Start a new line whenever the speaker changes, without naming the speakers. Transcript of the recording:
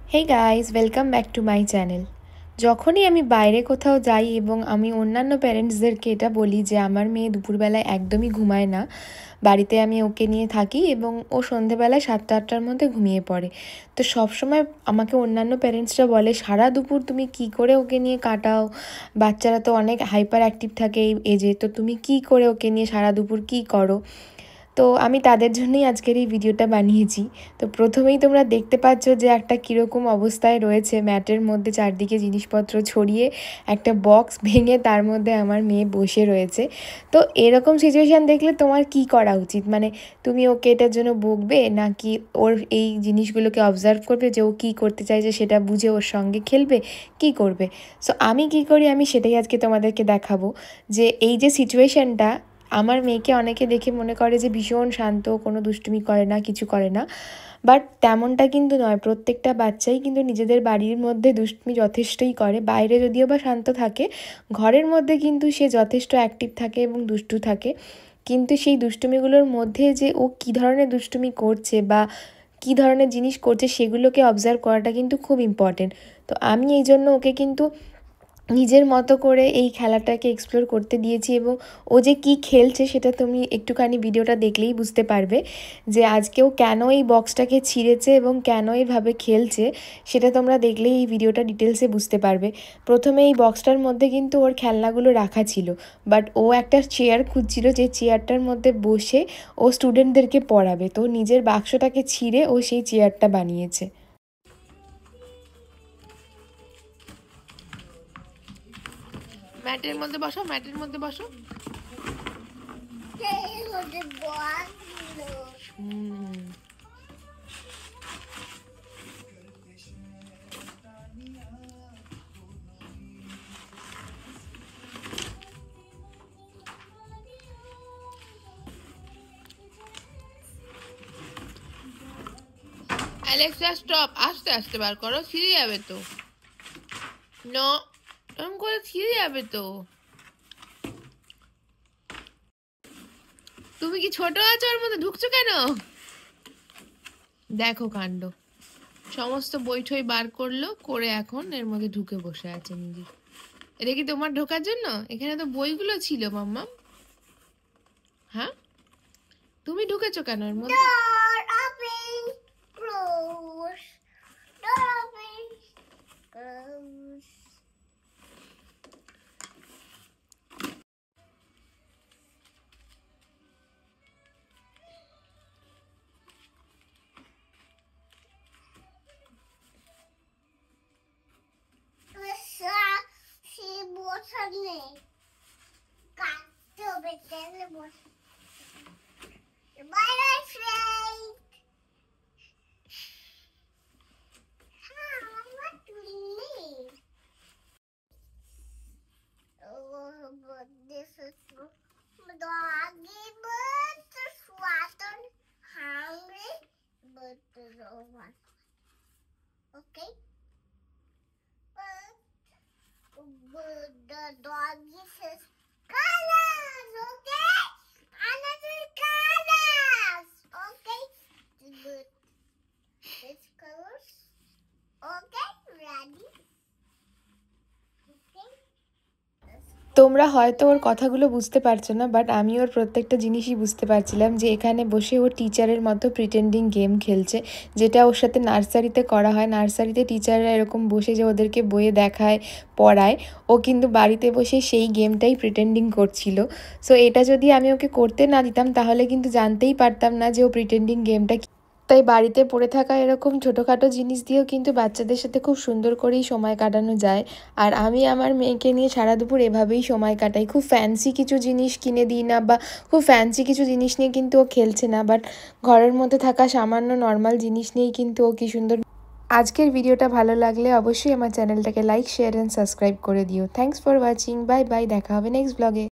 Hey guys welcome back to my channel. যখনই আমি বাইরে কোথাও যাই এবং আমি অন্যান্য প্যারেন্টসদেরকে এটা বলি যে আমার মেয়ে দুপুরবেলায় একদমই ঘুমায় না, বাড়িতে আমি ওকে নিয়ে থাকি এবং ও সন্ধেবেলায় 7টা-8টার মধ্যে ঘুমিয়ে পড়ে। তো সবসময় আমাকে অন্যান্য প্যারেন্টসরা বলে সারা দুপুর তুমি কি করে ওকে নিয়ে কাটাও, বাচ্চারা তো অনেক হাইপার অ্যাক্টিভ থাকে এই এজে, তো তুমি কি করে ওকে নিয়ে সারা দুপুর কী করো। তো আমি তাদের জন্যই আজকের এই ভিডিওটা বানিয়েছি। তো প্রথমেই তোমরা দেখতে পাচ্ছ যে একটা কীরকম অবস্থায় রয়েছে, ম্যাটের মধ্যে চারদিকে জিনিসপত্র ছড়িয়ে একটা বক্স ভেঙে তার মধ্যে আমার মেয়ে বসে রয়েছে। তো এরকম সিচুয়েশান দেখলে তোমার কি করা উচিত? মানে তুমি ওকে এটার জন্য বকবে, নাকি ওর এই জিনিসগুলোকে অবজার্ভ করবে যে ও কী করতে চাইছে সেটা বুঝে ওর সঙ্গে খেলবে, কি করবে? সো আমি কি করি আমি সেটাই আজকে তোমাদেরকে দেখাবো। যে এই যে সিচুয়েশানটা, আমার মেয়েকে অনেকে দেখে মনে করে যে ভীষণ শান্ত, কোনো দুষ্টুমি করে না, কিছু করে না, বাট তেমনটা কিন্তু নয়। প্রত্যেকটা বাচ্চাই কিন্তু নিজেদের বাড়ির মধ্যে দুষ্টুমি যথেষ্টই করে। বাইরে যদিও বা শান্ত থাকে, ঘরের মধ্যে কিন্তু সে যথেষ্ট অ্যাক্টিভ থাকে এবং দুষ্টু থাকে। কিন্তু সেই দুষ্টুমিগুলোর মধ্যে যে ও কী ধরনের দুষ্টুমি করছে বা কী ধরনের জিনিস করছে সেগুলোকে অবজার্ভ করাটা কিন্তু খুব ইম্পর্টেন্ট। তো আমি এই জন্য ওকে কিন্তু নিজের মতো করে এই খেলাটাকে এক্সপ্লোর করতে দিয়েছি এবং ও যে কী খেলছে সেটা তুমি একটুখানি ভিডিওটা দেখলেই বুঝতে পারবে যে আজকেও কেন এই বক্সটাকে ছিঁড়েছে এবং কেন এইভাবে খেলছে, সেটা তোমরা দেখলেই এই ভিডিওটা ডিটেলসে বুঝতে পারবে। প্রথমে এই বক্সটার মধ্যে কিন্তু ওর খেলনাগুলো রাখা ছিল, বাট ও একটা চেয়ার খুঁজছিল যে চেয়ারটার মধ্যে বসে ও স্টুডেন্টদেরকে পড়াবে। তো নিজের বাক্সটাকে ছিঁড়ে ও সেই চেয়ারটা বানিয়েছে। ম্যাটের মধ্যে বসো, ম্যাটের মধ্যে বসো। অ্যালেক্সা স্টপ, আস্তে আস্তে বার করো, ছিঁড়ে যাবে তো। নো, এরকম করে ছিঁড়ে যাবে তো। তুমি কি ছোট আছো, ওর মধ্যে ঢুকছো কেন? দেখো কাণ্ড, সমস্ত বইঠই বার করলো, করে এখন এর মধ্যে ঢুকে বসে আছে নিজে। এটা কি তোমার ঢোকার জন্য? এখানে তো বইগুলো ছিল মাম্মা। হ্যাঁ, তুমি ঢুকেছো কেন এর মধ্যে?
Okay. But the doggy says colors, okay? Another colors, okay? But this colors, okay? Ready? Okay.
তোমরা হয়তো ওর কথাগুলো বুঝতে পারছো না, বাট আমি ওর প্রত্যেকটা জিনিসই বুঝতে পারছিলাম যে এখানে বসে ও টিচারের মতো প্রিটেন্ডিং গেম খেলছে, যেটা ওর সাথে নার্সারিতে করা হয়। নার্সারিতে টিচাররা এরকম বসে যে ওদেরকে বইয়ে দেখায়, পড়ায়, ও কিন্তু বাড়িতে বসে সেই গেমটাই প্রিটেন্ডিং করছিল। সো এটা যদি আমি ওকে করতে না দিতাম তাহলে কিন্তু জানতেই পারতাম না যে ও প্রিটেন্ডিং গেমটা। তাই বাড়িতে পড়ে থাকা এরকম ছোটোখাটো জিনিস দিয়েও কিন্তু বাচ্চাদের সাথে খুব সুন্দর করেই সময় কাটানো যায়। আর আমি আমার মেয়েকে নিয়ে সারা দুপুর এভাবেই সময় কাটাই। খুব ফ্যান্সি কিছু জিনিস কিনে দিই না, বা খুব ফ্যান্সি কিছু জিনিস নিয়ে কিন্তু ও খেলছে না, বাট ঘরের মধ্যে থাকা সামান্য নর্মাল জিনিস নিয়েই কিন্তু ও কি সুন্দর। আজকের ভিডিওটা ভালো লাগলে অবশ্যই আমার চ্যানেলটাকে লাইক, শেয়ার অ্যান্ড সাবস্ক্রাইব করে দিও। Thanks for watching, bye bye, দেখা হবে নেক্সট ব্লগে।